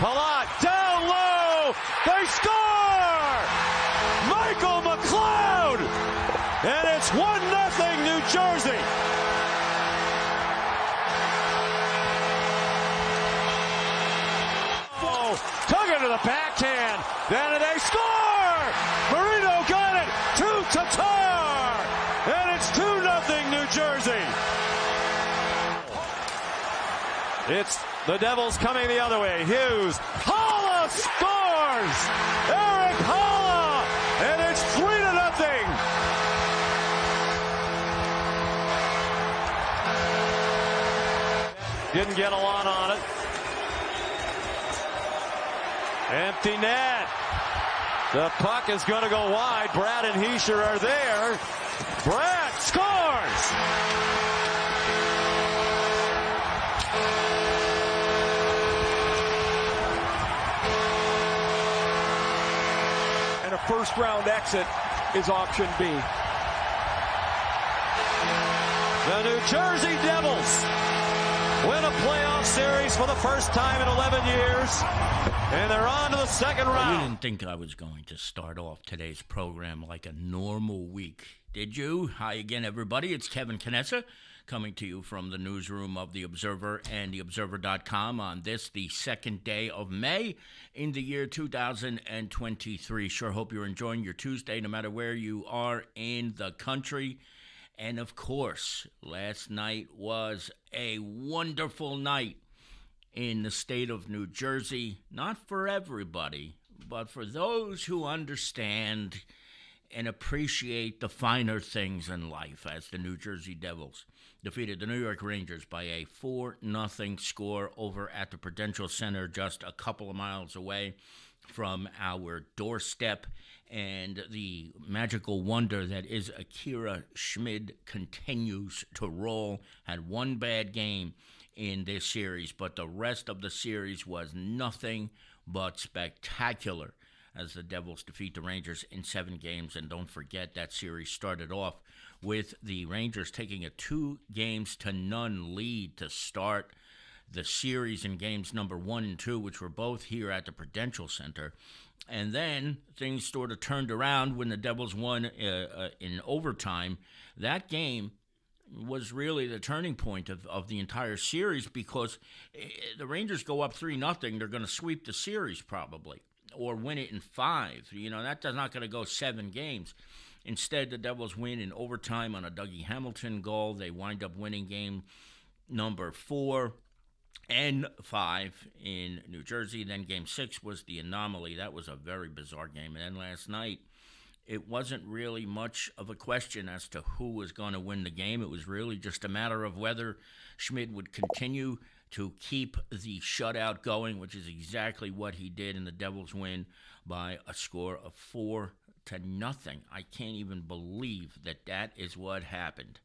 Palat down low. They score! Michael McLeod! And it's 1-0 New Jersey. Oh, took it to the backhand. Then they score! Marino got it to Tatar! And it's 2-0 New Jersey. It's the Devils coming the other way. Hughes. Holla scores! Eric Holla! And it's 3-0. Didn't get a lot on it. Empty net. The puck is going to go wide. Brad and Heischer are there. Brad scores! And a first-round exit is option B. The New Jersey Devils win a playoff series for the first time in 11 years, and they're on to the second round. You didn't think I was going to start off today's program like a normal week, did you? Hi again, everybody. It's Kevin Knessa coming to you from the newsroom of The Observer and TheObserver.com on this, the second day of May in the year 2023. Sure hope you're enjoying your Tuesday no matter where you are in the country. And, of course, last night was a wonderful night in the state of New Jersey. Not for everybody, but for those who understand and appreciate the finer things in life, as the New Jersey Devils defeated the New York Rangers by a 4-0 score over at the Prudential Center just a couple of miles away from our doorstep. And the magical wonder that is Akira Schmid continues to roll. Had one bad game in this series, but the rest of the series was nothing but spectacular as the Devils defeat the Rangers in 7 games. And don't forget, that series started off with the Rangers taking a 2-0 lead to start the series in games number 1 and 2, which were both here at the Prudential Center. And then things sort of turned around when the Devils won in overtime. That game was really the turning point of the entire series, because the Rangers go up 3-0. They're going to sweep the series probably, or win it in 5. You know, that's not going to go 7 games. Instead, the Devils win in overtime on a Dougie Hamilton goal. They wind up winning game number 4 and 5 in New Jersey. Then game 6 was the anomaly. That was a very bizarre game. And then last night, it wasn't really much of a question as to who was going to win the game. It was really just a matter of whether Schmid would continue to keep the shutout going, which is exactly what he did, and the Devils win by a score of 4-0. I can't even believe that is what happened.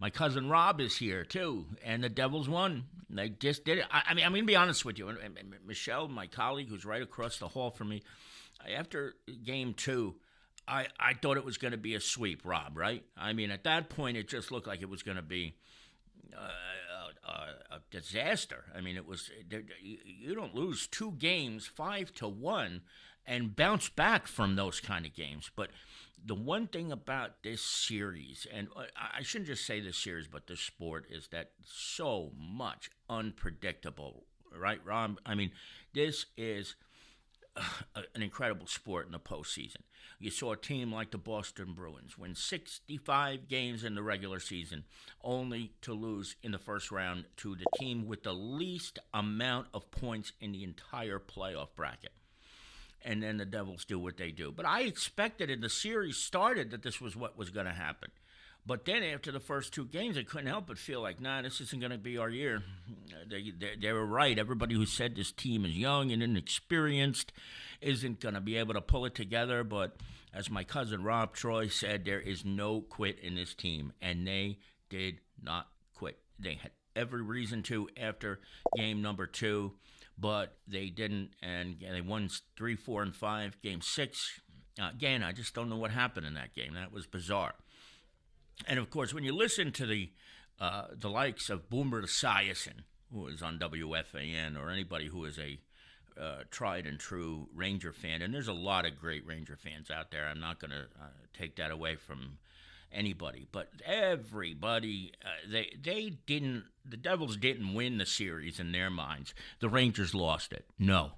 My cousin Rob is here, too, and the Devils won. They just did it. I mean, I'm going to be honest with you. Michelle, my colleague, who's right across the hall from me, after game 2, I thought it was going to be a sweep, Rob, right? I mean, at that point, it just looked like it was going to be a disaster. I mean, it was you don't lose 2 games 5-1 and bounce back from those kind of games. But the one thing about this series, and I shouldn't just say this series, but this sport, is that so much unpredictable, right, Rob? I mean, this is an incredible sport in the postseason. You saw a team like the Boston Bruins win 65 games in the regular season, only to lose in the first round to the team with the least amount of points in the entire playoff bracket. And then the Devils do what they do. But I expected, in the series started, that this was what was going to happen. But then after the first 2 games, I couldn't help but feel like, this isn't going to be our year. They were right. Everybody who said this team is young and inexperienced isn't going to be able to pull it together. But as my cousin Rob Troy said, there is no quit in this team. And they did not quit. They had every reason to after game number 2, but they didn't. And they won 3, 4, and 5. Game 6, again, I just don't know what happened in that game. That was bizarre. And, of course, when you listen to the likes of Boomer Esiason, who is on WFAN, or anybody who is a tried and true Ranger fan, and there's a lot of great Ranger fans out there. I'm not going to take that away from anybody, but everybody, they didn't. The Devils didn't win the series in their minds. The Rangers lost it. No,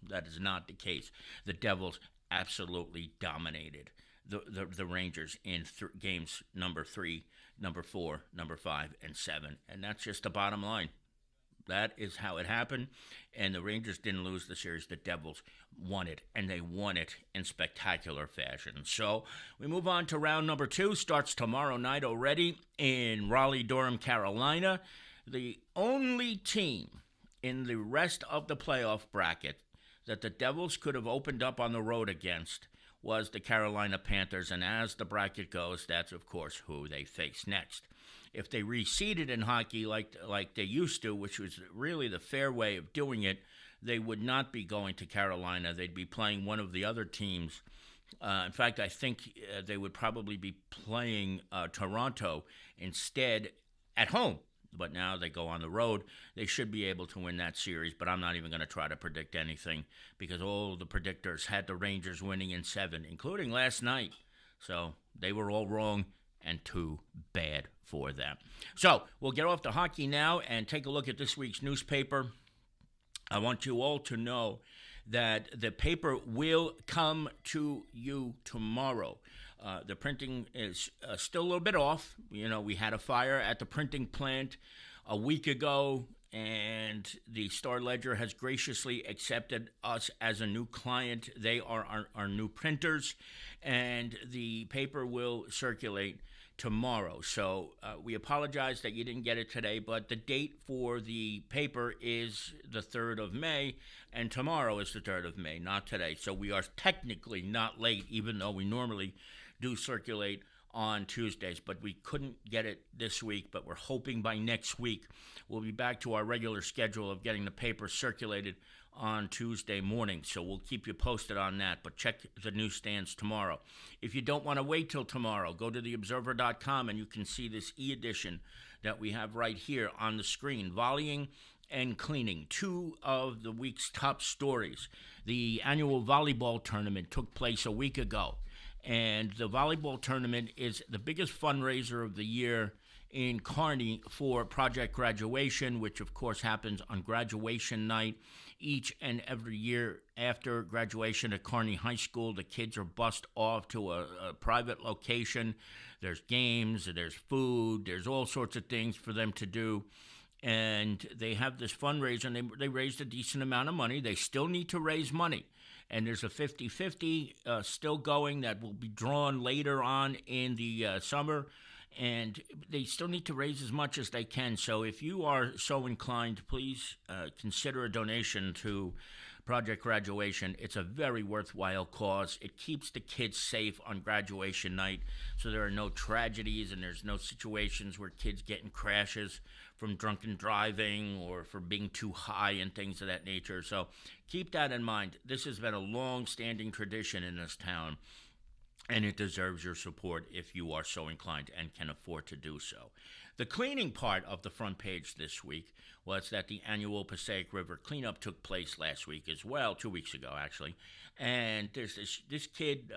that is not the case. The Devils absolutely dominated the Rangers in games number 3, number 4, number 5, and 7, and that's just the bottom line. That is how it happened, and the Rangers didn't lose the series. The Devils won it, and they won it in spectacular fashion. So we move on to round number 2. Starts tomorrow night already in Raleigh-Durham, Carolina. The only team in the rest of the playoff bracket that the Devils could have opened up on the road against was the Carolina Panthers, and as the bracket goes, that's, of course, who they face next. If they reseeded in hockey like they used to, which was really the fair way of doing it, they would not be going to Carolina. They'd be playing one of the other teams. In fact, I think they would probably be playing Toronto instead at home. But now they go on the road. They should be able to win that series, but I'm not even going to try to predict anything because all the predictors had the Rangers winning in 7, including last night. So they were all wrong, and too bad for them. So we'll get off to hockey now and take a look at this week's newspaper. I want you all to know that the paper will come to you tomorrow. The printing is still a little bit off. You know, we had a fire at the printing plant a week ago, and the Star-Ledger has graciously accepted us as a new client. They are our new printers, and the paper will circulate tomorrow. So we apologize that you didn't get it today, but the date for the paper is the 3rd of May, and tomorrow is the 3rd of May, not today. So we are technically not late, even though we normally do circulate on Tuesdays, but we couldn't get it this week, but we're hoping by next week we'll be back to our regular schedule of getting the paper circulated on Tuesday morning. So we'll keep you posted on that, but check the newsstands tomorrow. If you don't want to wait till tomorrow, go to theobserver.com and you can see this e-edition that we have right here on the screen. Volleying and cleaning, 2 of the week's top stories. The annual volleyball tournament took place a week ago. And the volleyball tournament is the biggest fundraiser of the year in Kearney for Project Graduation, which of course happens on graduation night each and every year after graduation at Kearney High School. The kids are bussed off to a private location. There's games, there's food, there's all sorts of things for them to do. And they have this fundraiser, and they raised a decent amount of money. They still need to raise money. And there's a 50-50 still going that will be drawn later on in the summer. And they still need to raise as much as they can. So if you are so inclined, please consider a donation to Project Graduation. It's a very worthwhile cause. It keeps the kids safe on graduation night, so there are no tragedies and there's no situations where kids get in crashes from drunken driving or for being too high and things of that nature. So keep that in mind. This has been a long-standing tradition in this town, and it deserves your support if you are so inclined and can afford to do so. The cleaning part of the front page this week was that the annual Passaic River cleanup took place last week as well, 2 weeks ago actually. And there's this kid,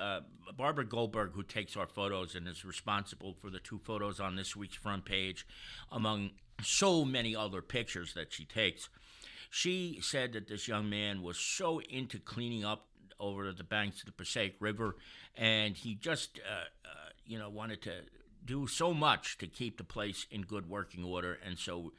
Barbara Goldberg, who takes our photos and is responsible for the 2 photos on this week's front page, among so many other pictures that she takes. She said that this young man was so into cleaning up over the banks of the Passaic River, and he just, wanted to do so much to keep the place in good working order. And so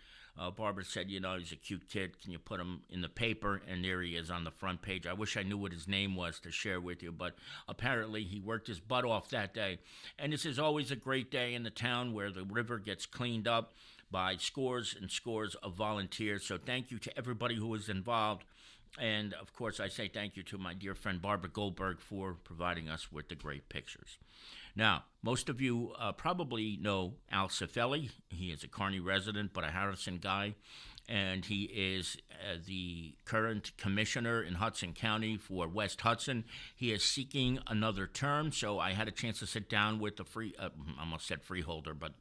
Barbara said, he's a cute kid. Can you put him in the paper? And there he is on the front page. I wish I knew what his name was to share with you, but apparently he worked his butt off that day. And this is always a great day in the town where the river gets cleaned up by scores and scores of volunteers. So thank you to everybody who was involved. And, of course, I say thank you to my dear friend Barbara Goldberg for providing us with the great pictures. Now, most of you probably know Al Cifelli. He is a Kearney resident, but a Harrison guy. And he is the current commissioner in Hudson County for West Hudson. He is seeking another term, so I had a chance to sit down with the almost said freeholder, but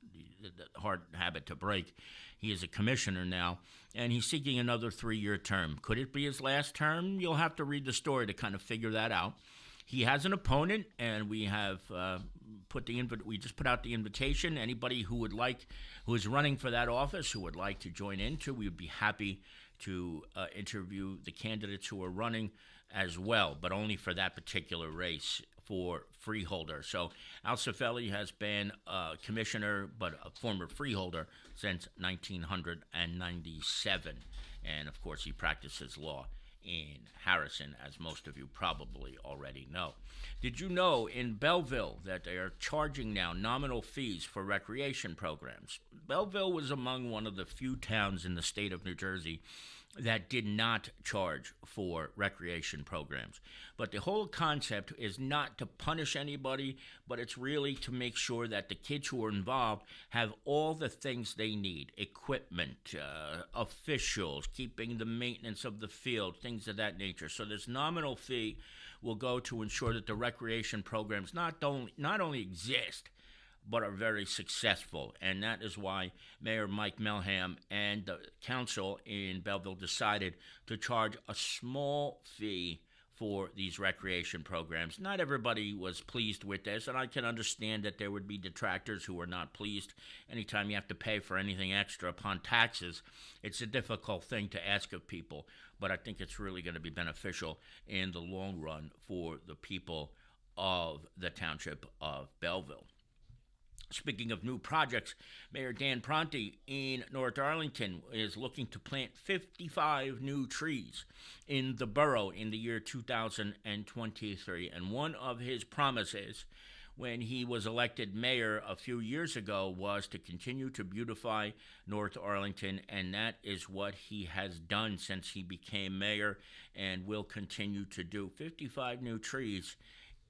hard habit to break. He is a commissioner now, and he's seeking another 3-year term. Could it be his last term? You'll have to read the story to kind of figure that out. He has an opponent, and we have we just put out the invitation. Anybody who is running for that office, who would like to join into, we would be happy to interview the candidates who are running as well, but only for that particular race for freeholder. So Al Cifelli has been a commissioner, but a former freeholder since 1997. And, of course, he practices law in Harrison, as most of you probably already know. Did you know in Belleville that they are charging now nominal fees for recreation programs? Belleville was among one of the few towns in the state of New Jersey that did not charge for recreation programs. But the whole concept is not to punish anybody, but it's really to make sure that the kids who are involved have all the things they need: equipment, officials, keeping the maintenance of the field, things of that nature. So this nominal fee will go to ensure that the recreation programs not only exist, but are very successful. And that is why Mayor Mike Melham and the council in Belleville decided to charge a small fee for these recreation programs. Not everybody was pleased with this, and I can understand that there would be detractors who are not pleased. Anytime you have to pay for anything extra upon taxes, it's a difficult thing to ask of people, but I think it's really going to be beneficial in the long run for the people of the township of Belleville. Speaking of new projects, Mayor Dan Pronti in North Arlington is looking to plant 55 new trees in the borough in the year 2023. And one of his promises when he was elected mayor a few years ago was to continue to beautify North Arlington, and that is what he has done since he became mayor and will continue to do. 55 new trees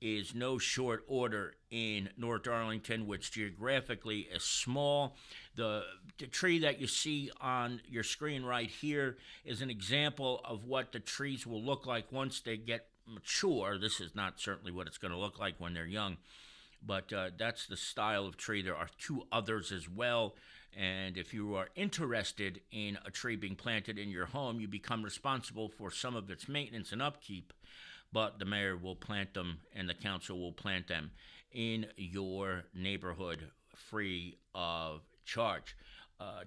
is no short order in North Arlington, which geographically is small. The tree that you see on your screen right here is an example of what the trees will look like once they get mature. This is not certainly what it's going to look like when they're young, but that's the style of tree. There are 2 others as well, and if you are interested in a tree being planted in your home, you become responsible for some of its maintenance and upkeep, but the mayor will plant them and the council will plant them in your neighborhood free of charge.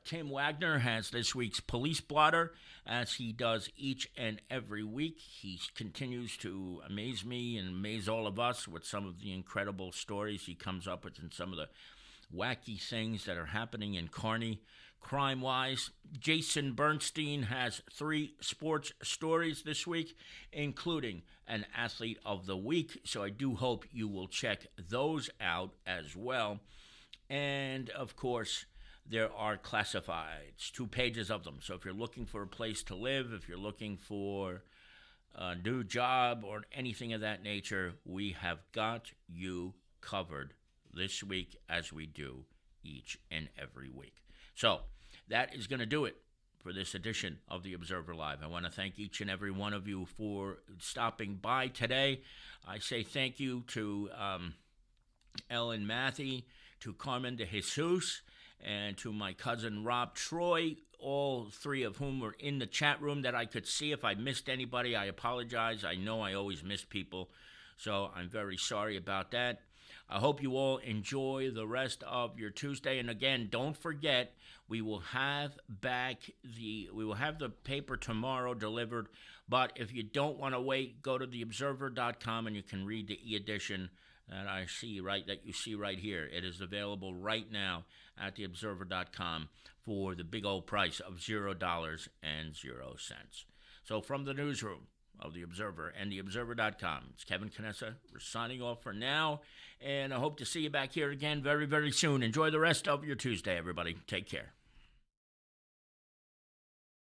Tim Wagner has this week's police blotter, as he does each and every week. He continues to amaze me and amaze all of us with some of the incredible stories he comes up with and some of the wacky things that are happening in Kearney crime-wise. Jason Bernstein has 3 sports stories this week, including an athlete of the week. So I do hope you will check those out as well. And, of course, there are classifieds, 2 pages of them. So if you're looking for a place to live, if you're looking for a new job or anything of that nature, we have got you covered this week, as we do each and every week. So that is going to do it for this edition of the Observer Live. I want to thank each and every one of you for stopping by today. I say thank you to Ellen Matthey, to Carmen de Jesus, and to my cousin Rob Troy, all 3 of whom were in the chat room that I could see. If I missed anybody, I apologize. I know I always miss people, so I'm very sorry about that. I hope you all enjoy the rest of your Tuesday. And again, don't forget, we will have the paper tomorrow delivered. But if you don't want to wait, go to theobserver.com and you can read the e-edition that you see right here. It is available right now at theobserver.com for the big old price of $0.00. So from the newsroom of The Observer and theobserver.com, it's Kevin Knessa. We're signing off for now, and I hope to see you back here again very, very soon. Enjoy the rest of your Tuesday, everybody. Take care.